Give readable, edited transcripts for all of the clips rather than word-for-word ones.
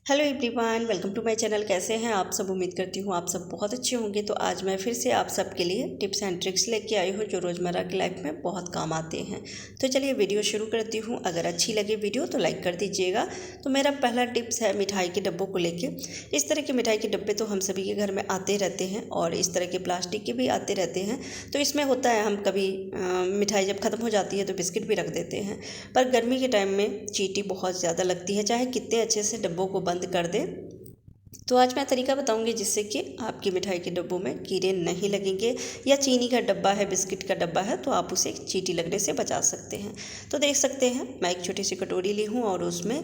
Hello everyone, welcome to my channel. कैसे हैं आप सब? उम्मीद करती हूँ आप सब बहुत अच्छे होंगे। तो आज मैं फिर से आप सबके लिए टिप्स एंड ट्रिक्स लेके आई हूँ जो रोज़मर्रा की लाइफ में बहुत काम आते हैं। तो चलिए वीडियो शुरू करती हूँ। अगर अच्छी लगे वीडियो तो लाइक कर दीजिएगा। तो मेरा पहला टिप्स है मिठाई के डब्बों को लेके। इस तरह के मिठाई के डब्बे तो हम सभी के घर में आते रहते हैं और इस तरह के प्लास्टिक के भी आते रहते हैं। तो इसमें होता है हम कभी मिठाई जब ख़त्म हो जाती है तो बिस्किट भी रख देते हैं, पर गर्मी के टाइम में चींटी बहुत ज़्यादा लगती है, चाहे कितने अच्छे से डब्बों को बंद कर दे। तो आज मैं तरीका बताऊंगी जिससे कि आपकी मिठाई के डब्बों में कीड़े नहीं लगेंगे, या चीनी का डब्बा है, बिस्किट का डब्बा है, तो आप उसे चींटी लगने से बचा सकते हैं। तो देख सकते हैं मैं एक छोटी सी कटोरी ली हूँ और उसमें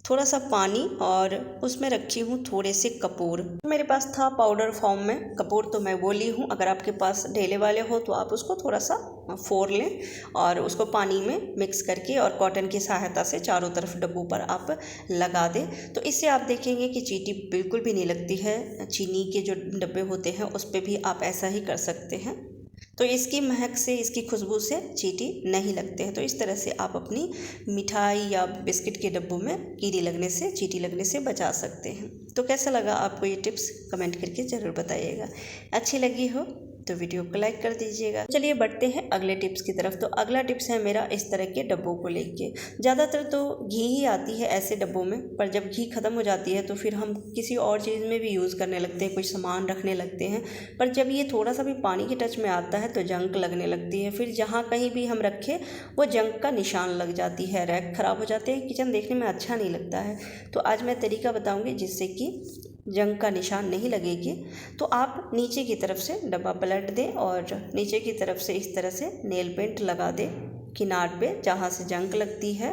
थोड़ा सा पानी और उसमें रखी हूँ थोड़े से कपूर। मेरे पास था पाउडर फॉर्म में कपूर, तो मैं वो ली हूँ। अगर आपके पास ढेले वाले हो तो आप उसको थोड़ा सा फोड़ लें और उसको पानी में मिक्स करके और कॉटन की सहायता से चारों तरफ डब्बों पर आप लगा दें। तो इससे आप देखेंगे कि चींटी बिल्कुल भी नहीं लगती है। चीनी के जो डब्बे होते हैं उस पर भी आप ऐसा ही कर सकते हैं। तो इसकी महक से, इसकी खुशबू से चींटी नहीं लगते हैं। तो इस तरह से आप अपनी मिठाई या बिस्किट के डब्बों में कीड़ी लगने से, चींटी लगने से बचा सकते हैं। तो कैसा लगा आपको ये टिप्स? कमेंट करके ज़रूर बताइएगा। अच्छी लगी हो तो वीडियो को लाइक कर दीजिएगा। चलिए बढ़ते हैं अगले टिप्स की तरफ। तो अगला टिप्स है मेरा इस तरह के डब्बों को लेके। ज़्यादातर तो घी ही आती है ऐसे डब्बों में, पर जब घी ख़त्म हो जाती है तो फिर हम किसी और चीज़ में भी यूज़ करने लगते हैं, कुछ सामान रखने लगते हैं। पर जब ये थोड़ा सा भी पानी के टच में आता है तो जंग लगने लगती है। फिर जहाँ कहीं भी हम रखें वो जंग का निशान लग जाती है, रैक ख़राब हो जाते हैं, किचन देखने में अच्छा नहीं लगता है। तो आज मैं तरीका बताऊँगी जिससे कि जंग का निशान नहीं लगेगी। तो आप नीचे की तरफ से डब्बा पलट दें और नीचे की तरफ से इस तरह से नेल पेंट लगा दें किनार पे जहाँ से जंग लगती है।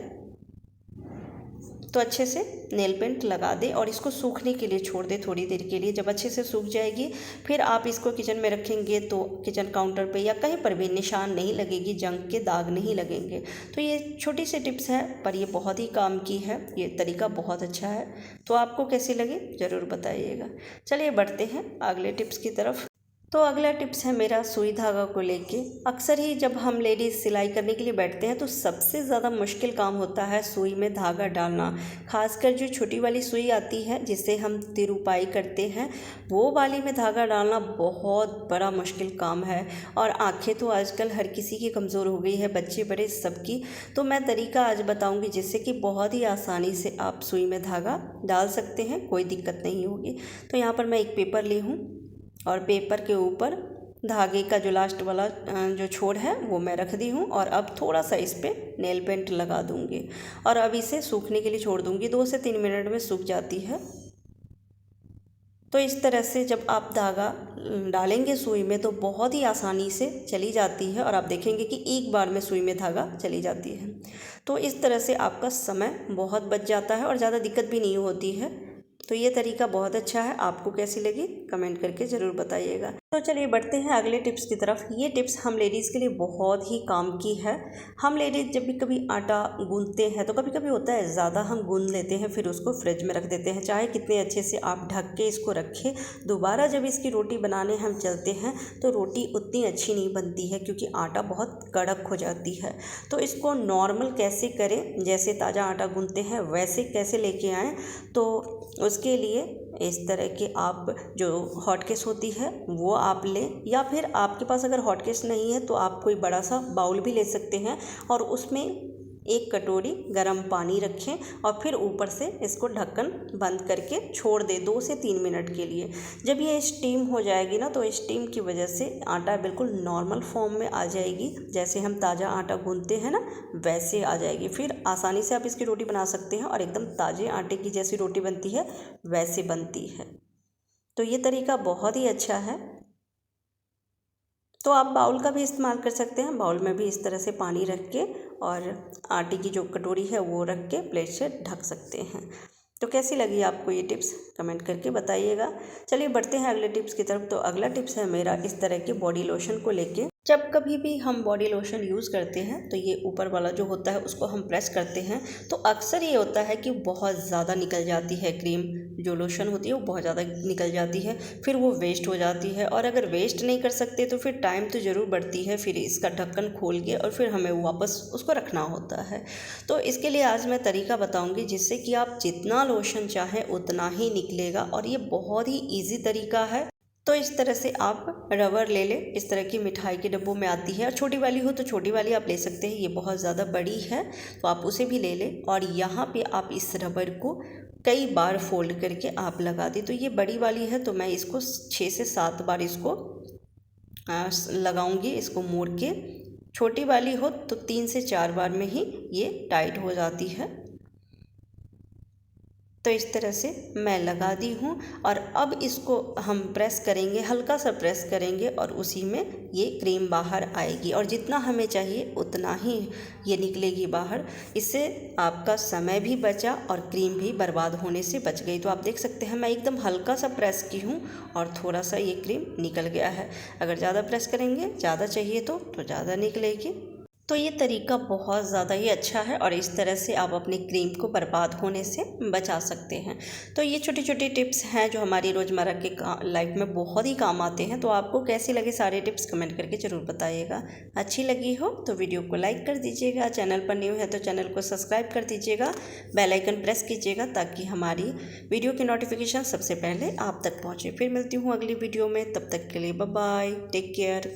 तो अच्छे से नेल पेंट लगा दें और इसको सूखने के लिए छोड़ दें थोड़ी देर के लिए। जब अच्छे से सूख जाएगी फिर आप इसको किचन में रखेंगे तो किचन काउंटर पे या कहीं पर भी निशान नहीं लगेगी, जंग के दाग नहीं लगेंगे। तो ये छोटी सी टिप्स है पर ये बहुत ही काम की है। ये तरीका बहुत अच्छा है। तो आपको कैसी लगी ज़रूर बताइएगा। चलिए बढ़ते हैं अगले टिप्स की तरफ। तो अगला टिप्स है मेरा सुई धागा को लेके। अक्सर ही जब हम लेडीज़ सिलाई करने के लिए बैठते हैं तो सबसे ज़्यादा मुश्किल काम होता है सुई में धागा डालना। खासकर जो छोटी वाली सुई आती है जिससे हम तिरुपाई करते हैं, वो वाली में धागा डालना बहुत बड़ा मुश्किल काम है। और आंखें तो आजकल हर किसी की कमज़ोर हो गई है, बच्चे बड़े सबकी। तो मैं तरीका आज बताऊँगी जिससे कि बहुत ही आसानी से आप सुई में धागा डाल सकते हैं, कोई दिक्कत नहीं होगी। तो यहाँ पर मैं एक पेपर ली हूँ और पेपर के ऊपर धागे का जो लास्ट वाला जो छोर है वो मैं रख दी हूँ। और अब थोड़ा सा इस पर नेल पेंट लगा दूँगी और अब इसे सूखने के लिए छोड़ दूँगी। 2 से 3 मिनट में सूख जाती है। तो इस तरह से जब आप धागा डालेंगे सुई में तो बहुत ही आसानी से चली जाती है और आप देखेंगे कि एक बार में सुई में धागा चली जाती है। तो इस तरह से आपका समय बहुत बच जाता है और ज़्यादा दिक्कत भी नहीं होती है। तो ये तरीका बहुत अच्छा है। आपको कैसी लगी कमेंट करके ज़रूर बताइएगा। तो चलिए बढ़ते हैं अगले टिप्स की तरफ। ये टिप्स हम लेडीज़ के लिए बहुत ही काम की है। हम लेडीज़ जब भी कभी आटा गूंथते हैं तो कभी कभी होता है ज़्यादा हम गूंथ लेते हैं, फिर उसको फ्रिज में रख देते हैं। चाहे कितने अच्छे से आप ढक के इसको रखें, दोबारा जब इसकी रोटी बनाने हम चलते हैं तो रोटी उतनी अच्छी नहीं बनती है क्योंकि आटा बहुत कड़क हो जाती है। तो इसको नॉर्मल कैसे करें, जैसे ताज़ा आटा गूंथते हैं वैसे कैसे लेके आएँ, तो उसके लिए इस तरह के आप जो हॉटकेस होती है वो आप लें, या फिर आपके पास अगर हॉटकेस नहीं है तो आप कोई बड़ा सा बाउल भी ले सकते हैं और उसमें एक कटोरी गर्म पानी रखें और फिर ऊपर से इसको ढक्कन बंद करके छोड़ दें 2 से 3 मिनट के लिए। जब ये स्टीम हो जाएगी ना तो स्टीम की वजह से आटा बिल्कुल नॉर्मल फॉर्म में आ जाएगी, जैसे हम ताज़ा आटा गूंथते हैं ना वैसे आ जाएगी। फिर आसानी से आप इसकी रोटी बना सकते हैं और एकदम ताज़े आटे की जैसी रोटी बनती है वैसे बनती है। तो ये तरीका बहुत ही अच्छा है। तो आप बाउल का भी इस्तेमाल कर सकते हैं। बाउल में भी इस तरह से पानी रख के और आटे की जो कटोरी है वो रख के प्लेट से ढक सकते हैं। तो कैसी लगी आपको ये टिप्स कमेंट करके बताइएगा। चलिए बढ़ते हैं अगले टिप्स की तरफ। तो अगला टिप्स है मेरा इस तरह के बॉडी लोशन को लेके। जब कभी भी हम बॉडी लोशन यूज़ करते हैं तो ये ऊपर वाला जो होता है उसको हम प्रेस करते हैं तो अक्सर ये होता है कि बहुत ज़्यादा निकल जाती है क्रीम, जो लोशन होती है वो बहुत ज़्यादा निकल जाती है, फिर वो वेस्ट हो जाती है। और अगर वेस्ट नहीं कर सकते तो फिर टाइम तो ज़रूर बढ़ती है, फिर इसका ढक्कन खोल के और फिर हमें वापस उसको रखना होता है। तो इसके लिए आज मैं तरीका बताऊँगी जिससे कि आप जितना लोशन चाहें उतना ही निकलेगा, और ये बहुत ही ईजी तरीका है। तो इस तरह से आप रबर ले लें, इस तरह की मिठाई के डब्बों में आती है, और छोटी वाली हो तो छोटी वाली आप ले सकते हैं। ये बहुत ज़्यादा बड़ी है तो आप उसे भी ले लें, और यहाँ पे आप इस रबर को कई बार फोल्ड करके आप लगा दें। तो ये बड़ी वाली है तो मैं इसको 6 से 7 बार इसको लगाऊंगी, इसको मोड़ के। छोटी वाली हो तो 3 से 4 बार में ही ये टाइट हो जाती है। तो इस तरह से मैं लगा दी हूँ, और अब इसको हम प्रेस करेंगे, हल्का सा प्रेस करेंगे और उसी में ये क्रीम बाहर आएगी, और जितना हमें चाहिए उतना ही ये निकलेगी बाहर। इससे आपका समय भी बचा और क्रीम भी बर्बाद होने से बच गई। तो आप देख सकते हैं मैं एकदम हल्का सा प्रेस की हूँ और थोड़ा सा ये क्रीम निकल गया है। अगर ज़्यादा प्रेस करेंगे, ज़्यादा चाहिए तो ज़्यादा निकलेगी। तो ये तरीका बहुत ज़्यादा ही अच्छा है, और इस तरह से आप अपनी क्रीम को बर्बाद होने से बचा सकते हैं। तो ये छोटी छोटी टिप्स हैं जो हमारी रोज़मर्रा के लाइफ में बहुत ही काम आते हैं। तो आपको कैसी लगे सारे टिप्स कमेंट करके ज़रूर बताइएगा। अच्छी लगी हो तो वीडियो को लाइक कर दीजिएगा, चैनल पर न्यू है तो चैनल को सब्सक्राइब कर दीजिएगा, बेल आइकन प्रेस कीजिएगा ताकि हमारी वीडियो की नोटिफिकेशन सबसे पहले आप तक पहुँचे। फिर मिलती हूँ अगली वीडियो में, तब तक के लिए बाय बाय, टेक केयर।